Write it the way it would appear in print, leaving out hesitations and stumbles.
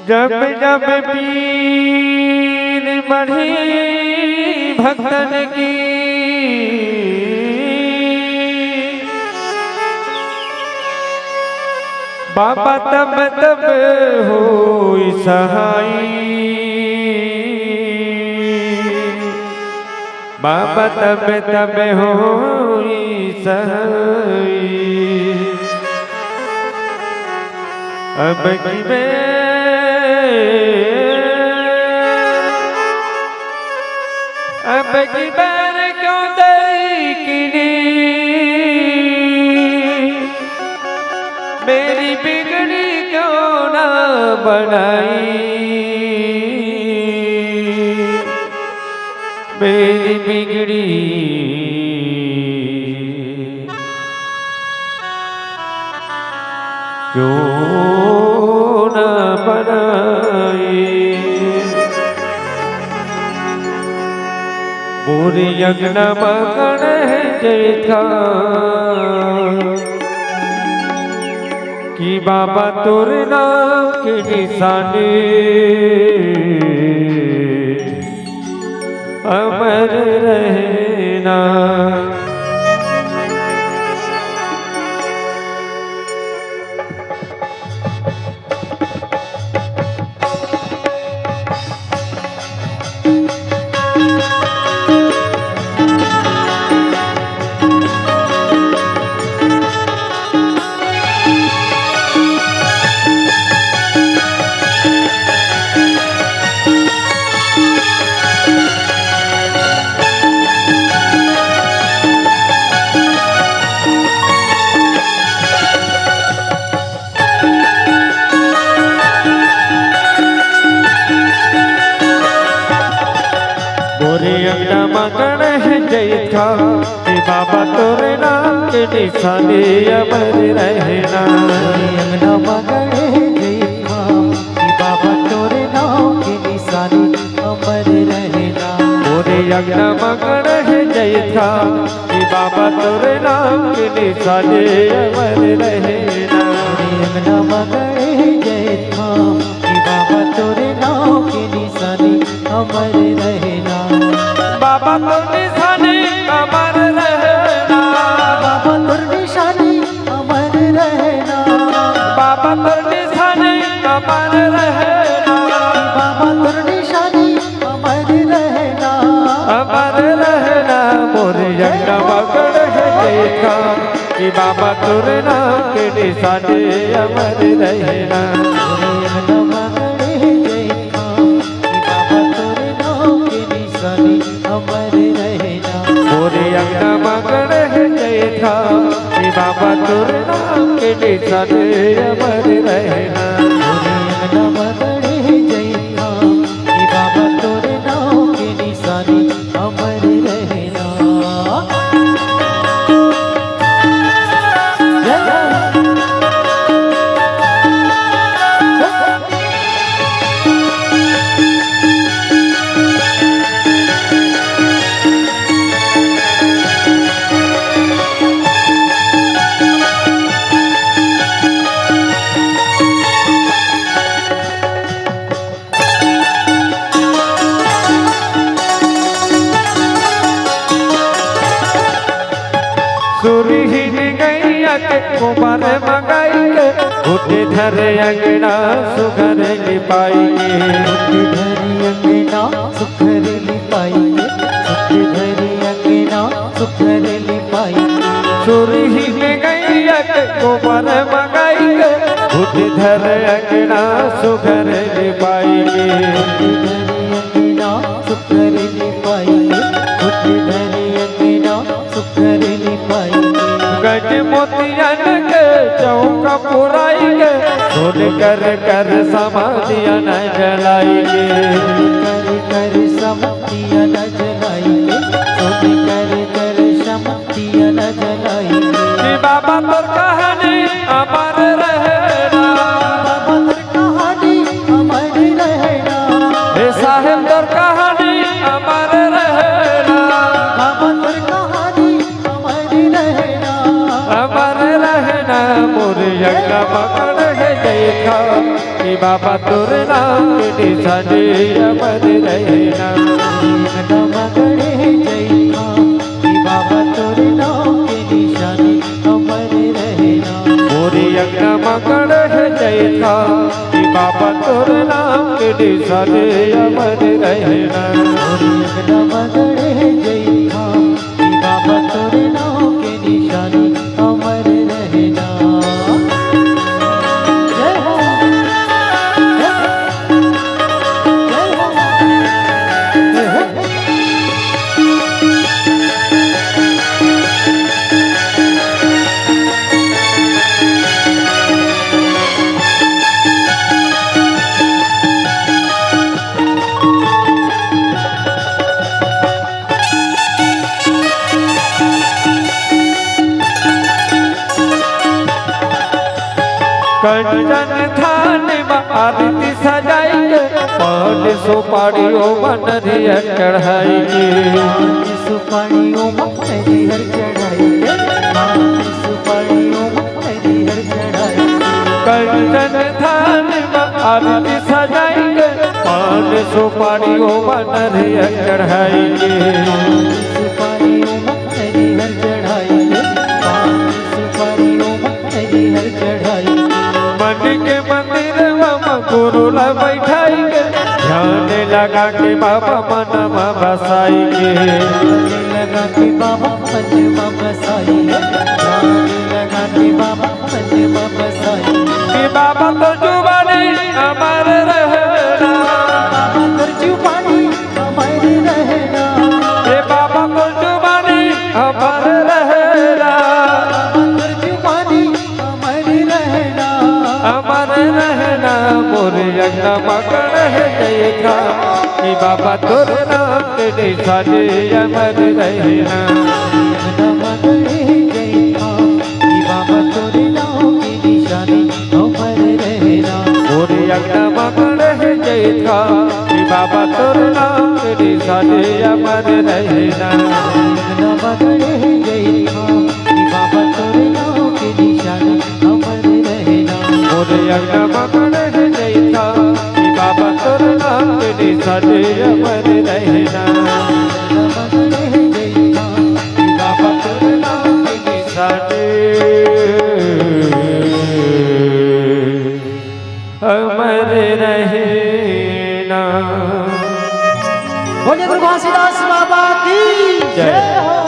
जब जब पीर बढ़ी भक्तन की बाबा तब तब होई सहाई। बाबा तब तब होई सहाई। अब की बार क्यों दईकिनी मेरी बिगड़ी क्यों ना बनाई। मेरी बिगड़ी क्यों ना बनाई। पूरी यज्ञ मगन है जैथा कि बाबा तोरे नाम के निशाने अमर रहना। मगन है जैथा कि बाबा तोरे नाम के निशाने अमर रहना। अंगना मगन है जैथा कि बाबा तोरे नाम के निशाने अमर रहना। पूरे अंगना मगन है जैथा कि बाबा तोरे नाम के निशाने अमर रहना। अंगना मगन है जैथा कि बाबा तोरे नाम के निशाने अमर रहना। बाबा तोर निशाने अमर रहना। बाबा तोर निशाने अमर रहना। बाबा तोर निशाने अमर रहना। बाबा तोर निशाने अमर रहना। अमर रहना। मोरे यज्ञ मगन है जैथा कि बाबा तोरे नाम के निशाने अमर रहना। मोरे यज्ञ मगन है जैथा कि बाबा तोरे नाम के निशाने अमर रहना। अंगना मगन है जैथा कि बाबा तोरे नाम के निशाने अमर रहना। सुरहीन गैया के कुमार मंगाई के उठे धरे अंगना सुघर लिपाई के। धरी अंगना सुखर लिपाई के। धरी अंगना सुखर लिपाई के। सुरहीन गैया के कुमार मंगाई के उठे धरे अंगना सुघर लिपाई के। धरी अंगना सुखर लिपाई के। धरी अंगना सुखर लिपाई के। गज मोतियन के चौका पुराई के सोन कर कर समाधिया न जलाई के। कर कर समाधिया न जलाई के। सोन कर कर समाधिया न जलाई के। बाबा तोर कहानी अमर रहना। बाबा तोर कहानी अमर रहना। हे साहेब तोर कहानी अमर रहना। बाबा तोर कहानी अमर रहना। अमर रहना। मोरे यज्ञ मगन है जैथा कि बाबा तुर नाम के निशाने अमर रहना। जगदम्बा गढ़े जय माँ कि बाबा तोरे नाम के निशाने अमर रहना। पूरी अंगना मकड़ है जय था कि बाबा तुर नाम के निशाने अमर रहना। जगदम्बा गढ़े जय माँ कि बाबा तोरे नाम के निशाने अमर रहना। जय हो जय हो। कंचन थान में आरती सजाई के पान सुपारियों बनरिया चढ़ाई के। सुपारियों मखरी हर चढ़ाई सुपारियों मखरी हर चढ़ाई। कंचन थान में आरती सजाई के पान सुपारियों बनरिया चढ़ाई के। सुपारियों मखरी हर चढ़ाई सुपारियों मखरी हर चढ़ाई। मन के मंदिर में गुरु ला बैठाई के ध्यान लगा के बाबा मन में बसाई के। लगा के बाबा मन में बसाई लगा के बाबा मन में बसाई। कि बाबा तो जुबानी अमर रहना। बाबा तर जुबानी अमर रहना। हे बाबा तो जुबानी अमर रहना। बाबा तर जुबानी अमर रहना। अमर रहना मोरे अंगना मकड़ है जय का कि बाबा तुर नाम के निशाने अमर रहना। जगदम्बा गढ़े जय माँ कि बाबा तोरे नाम के निशाने अमर रहना। मोरे अंगना मकड़ है जय का कि बाबा तुर नाम के निशाने अमर रहना। जगदम्बा गढ़े जय माँ कि बाबा तोरे नाम के निशाने अमर रहना। मोरे अंगना मकड़ है जय का कि बाबा तुर नाम के निशाने अमर रहना। जगदम्बा गढ़े जय माँ कि बाबा तुर नाम के निशाने अमर रहना। बोलिए गुरु घासीदास बाबा की जय हो।